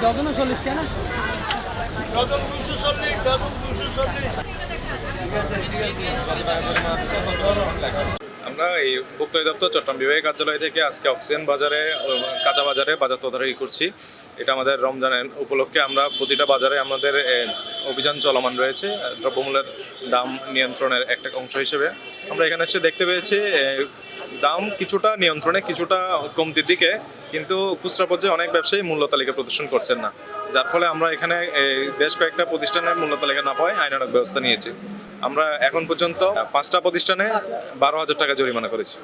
ডজনও 40 টাকা না? Dozen 240, dozen 240। আমরা এই ভোক্তা অধিদপ্তর চট্টগ্রাম বিভাগীয় কার্যালয় থেকে আজকে অক্সিজেন বাজারে, কাঁচা বাজারে বাজার তদারকি করছি। এটা আমাদের রমজানের উপলক্ষে আমরা প্রতিটা বাজারে আমাদের অভিযান চলমান রয়েছে দ্রব্যমূল্যের দাম নিয়ন্ত্রণের একটা অংশ হিসেবে। আমরা এখানে এসে দেখতে পেয়েছি দাম কিছুটা নিয়ন্ত্রণে, কিছুটা কমতির দিকে, কিন্তু খুচরা পর্যায়ে অনেক ব্যবসায়ী মূল্য তালিকা প্রদর্শন করছেন না, যার ফলে আমরা এখানে বেশ কয়েকটা প্রতিষ্ঠানের মূল্য তালিকা না পাওয়ায় আইনানুগ ব্যবস্থা নিয়েছি। আমরা এখন পর্যন্ত 5টা প্রতিষ্ঠানে 12,000 টাকা জরিমানা করেছি।